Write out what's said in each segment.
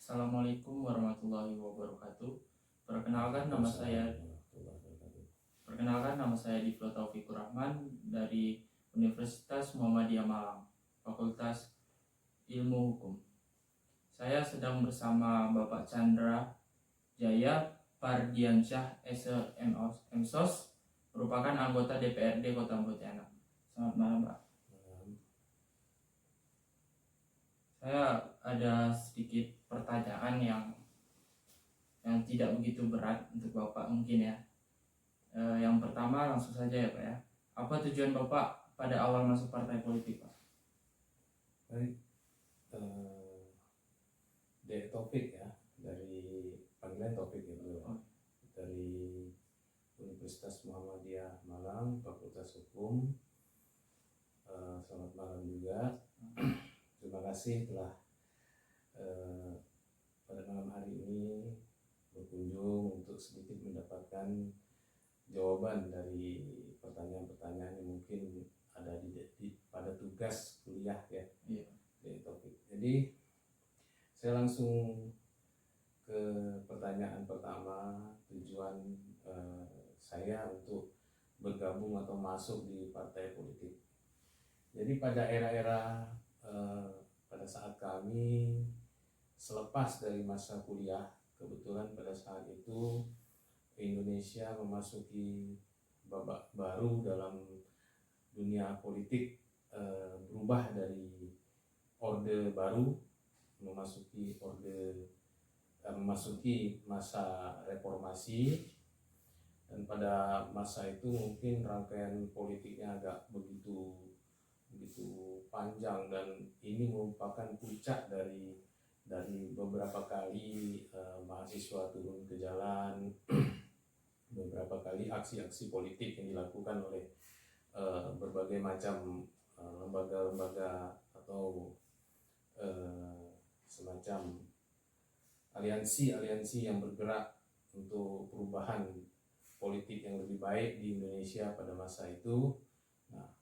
Assalamualaikum warahmatullahi wabarakatuh. Perkenalkan nama saya Diflo Taufikur Rahman dari Universitas Muhammadiyah Malang, Fakultas Ilmu Hukum. Saya sedang bersama Bapak Chandra Jaya Pardiansyah SMSOS, merupakan anggota DPRD Kota Pontianak. Selamat malam, Pak. Saya ada sedikit pertanyaan yang tidak begitu berat untuk Bapak mungkin ya. Yang pertama langsung saja ya Pak ya. Apa tujuan Bapak pada awal masuk partai politik, Pak? Baik, dari topik ya, dari panggilan topik ya beliau, dari Universitas Muhammadiyah Malang, Fakultas Hukum. Selamat malam juga. Terima kasih telah pada malam hari ini berkunjung untuk sedikit mendapatkan jawaban dari pertanyaan-pertanyaan yang mungkin ada pada tugas kuliah ya. Iya. Dari topik. Jadi saya langsung ke pertanyaan pertama, tujuan saya untuk bergabung atau masuk di partai politik. Jadi pada era-era pada saat kami selepas dari masa kuliah, kebetulan pada saat itu Indonesia memasuki babak baru dalam dunia politik, berubah dari orde baru memasuki masa reformasi, dan pada masa itu mungkin rangkaian politiknya agak begitu panjang, dan ini merupakan puncak dari beberapa kali mahasiswa turun ke jalan, beberapa kali aksi-aksi politik yang dilakukan oleh berbagai macam lembaga-lembaga atau semacam aliansi-aliansi yang bergerak untuk perubahan politik yang lebih baik di Indonesia pada masa itu. Nah,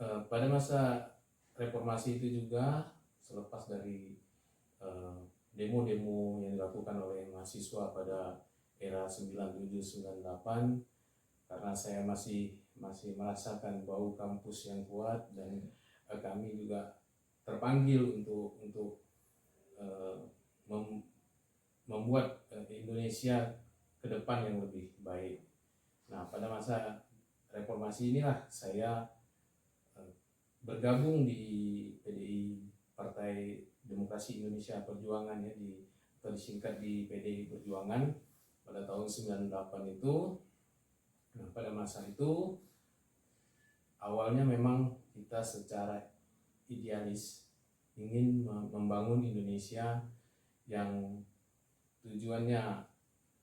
pada masa reformasi itu juga, selepas dari demo-demo yang dilakukan oleh mahasiswa pada era 97-98, karena saya masih merasakan bau kampus yang kuat, dan kami juga terpanggil untuk membuat Indonesia ke depan yang lebih baik. Nah, pada masa reformasi inilah saya bergabung di PDI, Partai Demokrasi Indonesia Perjuangan ya, atau disingkat di PDI Perjuangan pada tahun 98 itu. Nah, pada masa itu awalnya memang kita secara idealis ingin membangun Indonesia yang tujuannya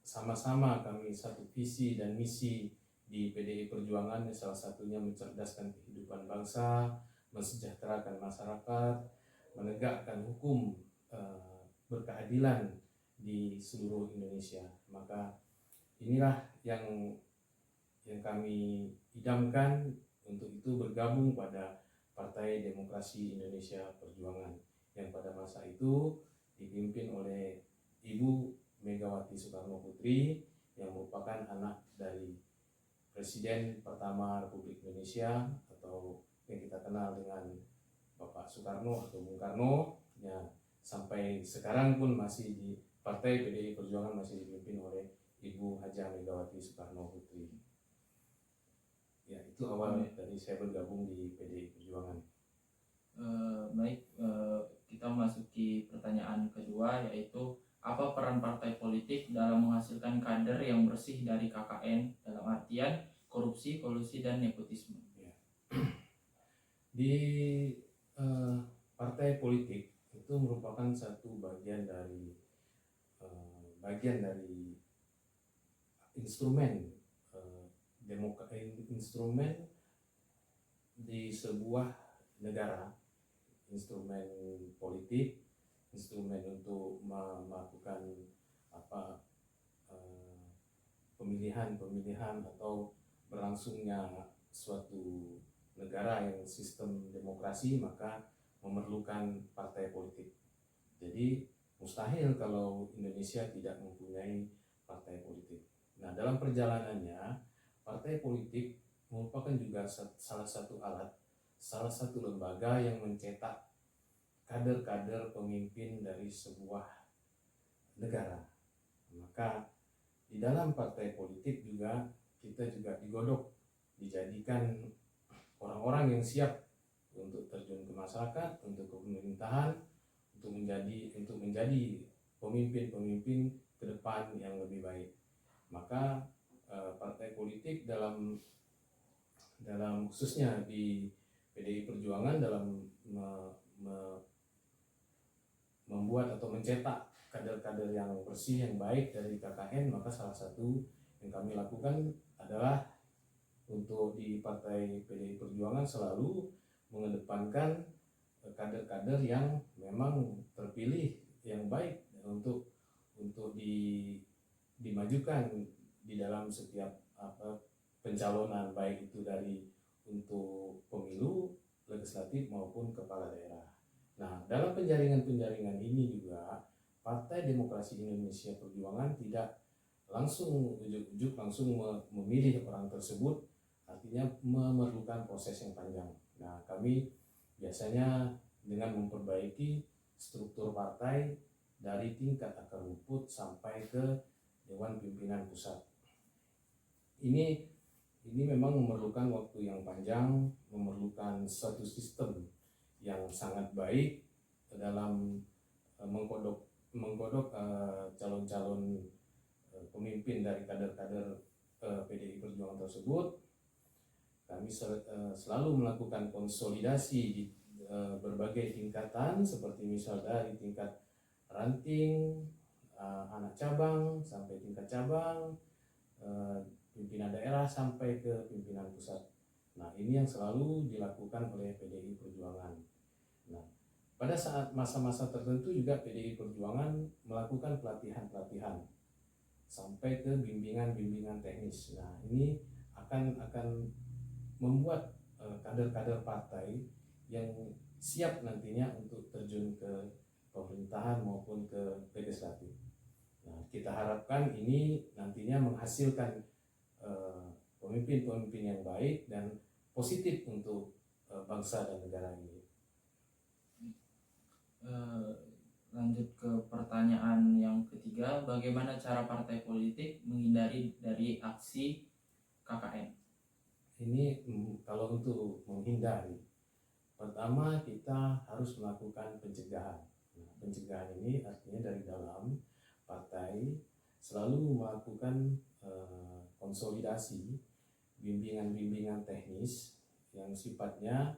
sama-sama, kami satu visi dan misi di PDI Perjuangan, salah satunya mencerdaskan kehidupan bangsa, mensejahterakan masyarakat, menegakkan hukum berkeadilan di seluruh Indonesia. Maka inilah yang kami idamkan, untuk itu bergabung pada Partai Demokrasi Indonesia Perjuangan, yang pada masa itu dipimpin oleh Ibu Megawati Soekarno Putri, yang merupakan anak dari Presiden pertama Republik Indonesia, atau yang kita kenal dengan Bapak Soekarno atau Bung Karno ya. Sampai sekarang pun masih di Partai PDI Perjuangan masih dipimpin oleh Ibu Hajah Megawati Soekarno Putri. Ya, itu awal dari saya bergabung di PDI Perjuangan. Kita memasuki pertanyaan kedua, yaitu apa peran partai politik dalam menghasilkan kader yang bersih dari KKN, dalam artian korupsi, kolusi, dan nepotisme? Ya. Di partai politik itu merupakan satu bagian dari instrumen instrumen di sebuah negara, instrumen politik, instrumen untuk melakukan pemilihan atau berlangsungnya suatu negara yang sistem demokrasi, maka memerlukan partai politik. Jadi mustahil kalau Indonesia tidak mempunyai partai politik. Nah, dalam perjalanannya, partai politik merupakan juga salah satu alat, salah satu lembaga yang mencetak kader-kader pemimpin dari sebuah negara. Maka di dalam partai politik juga kita juga digodok, dijadikan orang-orang yang siap untuk terjun ke masyarakat, untuk ke pemerintahan, untuk menjadi pemimpin-pemimpin ke depan yang lebih baik. Maka partai politik dalam khususnya di PDI Perjuangan dalam membuat atau mencetak kader-kader yang bersih, yang baik dari KKN, maka salah satu yang kami lakukan adalah untuk di Partai PDI Perjuangan selalu mengedepankan kader-kader yang memang terpilih yang baik untuk dimajukan di dalam setiap pencalonan, baik itu dari untuk pemilu, legislatif maupun kepala daerah. Nah, dalam penjaringan ini juga Partai Demokrasi Indonesia Perjuangan tidak langsung ujuk-ujuk langsung memilih orang tersebut, artinya memerlukan proses yang panjang. Nah, kami biasanya dengan memperbaiki struktur partai dari tingkat akar rumput sampai ke Dewan Pimpinan Pusat. Ini memang memerlukan waktu yang panjang, memerlukan suatu sistem yang sangat baik dalam menggodok calon-calon pemimpin dari kader-kader PDI Perjuangan tersebut. Kami selalu melakukan konsolidasi di berbagai tingkatan, seperti misal dari tingkat ranting, anak cabang sampai tingkat cabang, pimpinan daerah sampai ke pimpinan pusat. Nah, ini yang selalu dilakukan oleh PDI Perjuangan. Nah, pada saat masa-masa tertentu juga PDI Perjuangan melakukan pelatihan-pelatihan sampai ke bimbingan-bimbingan teknis. Nah, ini akan membuat kader-kader partai yang siap nantinya untuk terjun ke pemerintahan maupun ke legislatif. Nah, kita harapkan ini nantinya menghasilkan pemimpin-pemimpin yang baik dan positif untuk bangsa dan negara ini. Lanjut ke pertanyaan yang ketiga, bagaimana cara partai politik menghindari dari aksi KKN? Ini kalau untuk menghindari, pertama kita harus melakukan pencegahan. Nah, pencegahan ini artinya dari dalam partai selalu melakukan konsolidasi bimbingan-bimbingan teknis yang sifatnya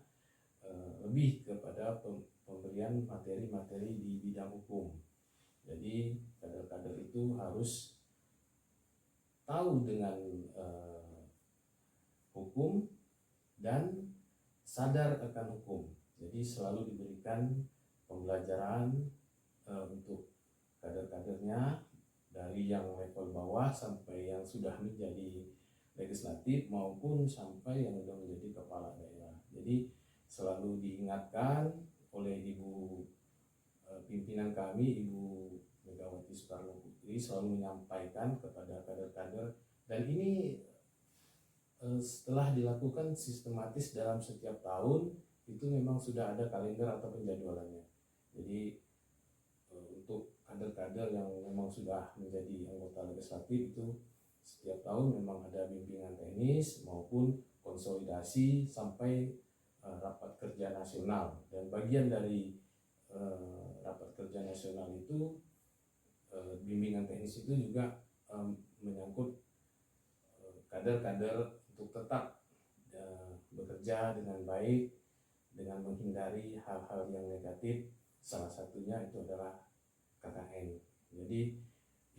lebih kepada pemberian materi-materi di bidang hukum. Jadi kader-kader itu harus tahu dengan hukum dan sadar akan hukum. Jadi selalu diberikan pembelajaran untuk kader-kadernya dari yang level bawah sampai yang sudah menjadi legislatif maupun sampai yang sudah menjadi kepala daerah. Jadi selalu diingatkan oleh Ibu pimpinan kami, Ibu Megawati Soekarno Putri, selalu menyampaikan kepada kader-kader, dan ini setelah dilakukan sistematis dalam setiap tahun, itu memang sudah ada kalender atau penjadwalannya. Jadi untuk kader-kader yang memang sudah menjadi anggota legislatif itu setiap tahun memang ada bimbingan teknis maupun konsolidasi sampai rapat kerja nasional. Dan bagian dari rapat kerja nasional itu bimbingan teknis itu juga menyangkut kader-kader untuk tetap bekerja dengan baik, dengan menghindari hal-hal yang negatif. Salah satunya itu adalah KKN. Jadi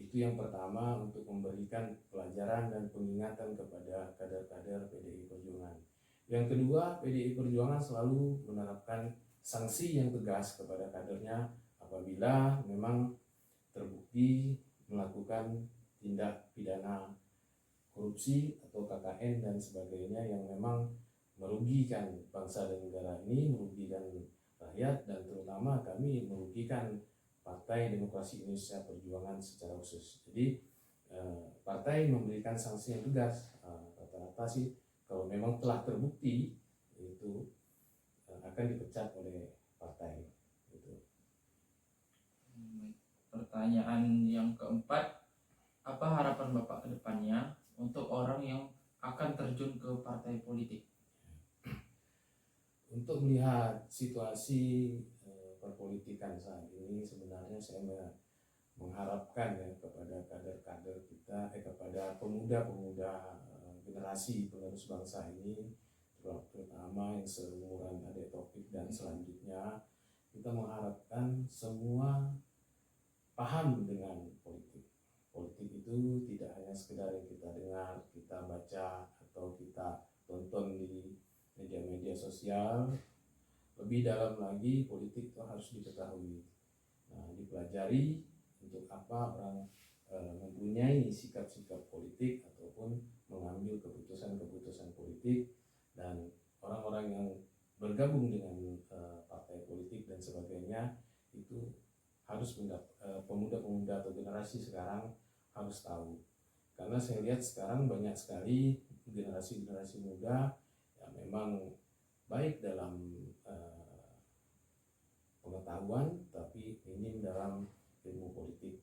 itu yang pertama, untuk memberikan pelajaran dan pengingatan kepada kader-kader PDI Perjuangan. Yang kedua, PDI Perjuangan selalu menerapkan sanksi yang tegas kepada kadernya apabila memang terbukti melakukan tindak pidana korupsi atau KKN dan sebagainya yang memang merugikan bangsa dan negara ini, merugikan rakyat, dan terutama kami merugikan Partai Demokrasi Indonesia Perjuangan secara khusus. Jadi partai memberikan sanksi yang tegas. Rata-rata sih kalau memang telah terbukti itu akan dipecat oleh partai. Gitu. Pertanyaan yang keempat, apa harapan Bapak ke depannya untuk orang yang akan terjun ke partai politik? Untuk melihat situasi perpolitikan saat ini, sebenarnya saya mengharapkan ya kepada kader-kader kita, kepada pemuda-pemuda generasi penerus bangsa ini, terutama yang seumuran Adik Taufik dan selanjutnya, kita mengharapkan semua paham dengan politik. Politik itu tidak hanya sekedar yang kita dengar, kita baca, atau kita tonton di media-media sosial. Lebih dalam lagi, politik itu harus diketahui, dipelajari untuk apa orang mempunyai sikap-sikap politik ataupun mengambil keputusan-keputusan politik, dan orang-orang yang bergabung dengan partai politik dan sebagainya itu harus pemuda-pemuda atau generasi sekarang harus tahu, karena saya lihat sekarang banyak sekali generasi-generasi muda yang memang baik dalam pengetahuan tapi minim dalam ilmu politik.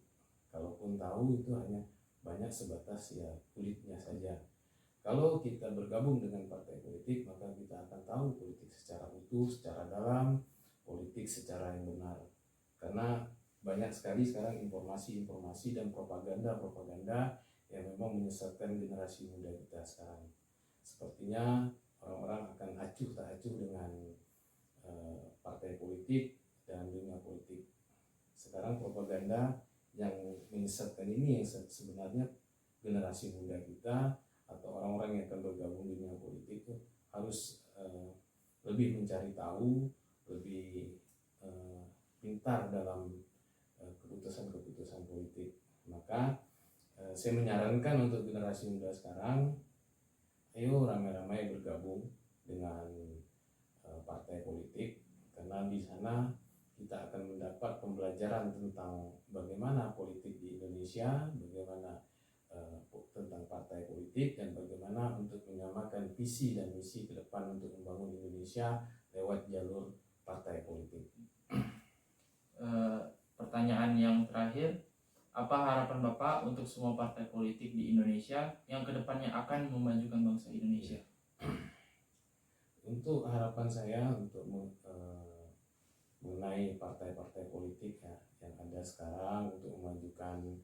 Kalaupun tahu itu hanya banyak sebatas ya kulitnya saja. Kalau kita bergabung dengan partai politik, maka kita akan tahu politik secara utuh, secara dalam, politik secara yang benar. Karena banyak sekali sekarang informasi-informasi dan propaganda-propaganda yang memang menyesatkan generasi muda kita sekarang. Sepertinya orang-orang akan acuh tak acuh dengan partai politik dan dunia politik. Sekarang propaganda yang menyesatkan ini yang sebenarnya generasi muda kita atau orang-orang yang akan bergabung di dunia politik itu harus lebih mencari tahu, lebih pintar dalam keputusan-keputusan politik. Maka saya menyarankan untuk generasi muda sekarang, ayo ramai-ramai bergabung dengan partai politik, karena di sana kita akan mendapat pembelajaran tentang bagaimana politik di Indonesia, bagaimana tentang partai politik, dan bagaimana untuk menyamakan visi dan misi ke depan untuk membangun Indonesia lewat jalur partai politik. Pertanyaan yang terakhir, apa harapan Bapak untuk semua partai politik di Indonesia yang kedepannya akan memajukan bangsa Indonesia? Untuk harapan saya untuk mengenai partai-partai politik ya, yang ada sekarang untuk memajukan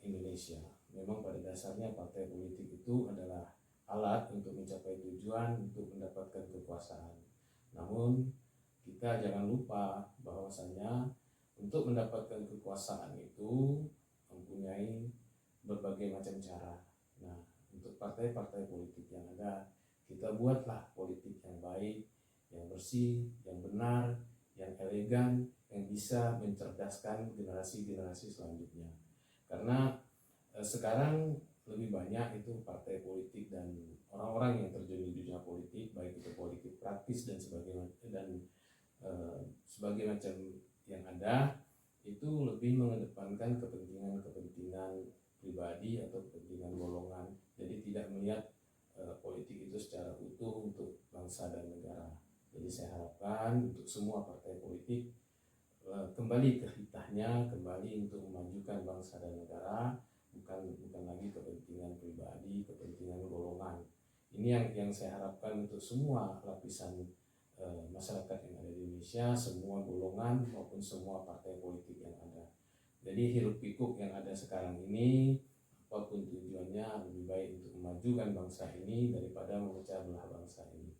Indonesia. Memang pada dasarnya partai politik itu adalah alat untuk mencapai tujuan untuk mendapatkan kekuasaan. Namun kita jangan lupa bahwasanya untuk mendapatkan kekuasaan itu mempunyai berbagai macam cara. Nah, untuk partai-partai politik yang ada, kita buatlah politik yang baik, yang bersih, yang benar, yang elegan, yang bisa mencerdaskan generasi-generasi selanjutnya. Karena sekarang lebih banyak itu partai politik dan orang-orang yang terjun di dunia politik, baik itu politik praktis dan sebagai macam yang ada, itu lebih mengedepankan kepentingan-kepentingan pribadi atau kepentingan golongan. Jadi tidak melihat politik itu secara utuh untuk bangsa dan negara. Jadi saya harapkan untuk semua partai politik kembali ke hitahnya, kembali untuk memajukan bangsa dan negara, bukan lagi kepentingan pribadi, kepentingan golongan. Ini yang saya harapkan untuk semua lapisan masyarakat yang ada di Indonesia, semua golongan maupun semua partai politik yang ada. Jadi hiruk pikuk yang ada sekarang ini, apapun tujuannya, lebih baik untuk memajukan bangsa ini daripada memecah belah bangsa ini.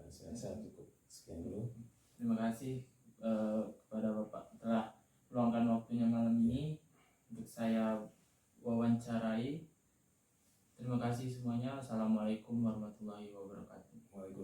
Saya rasa cukup. Sekian dulu. Terima kasih kepada Bapak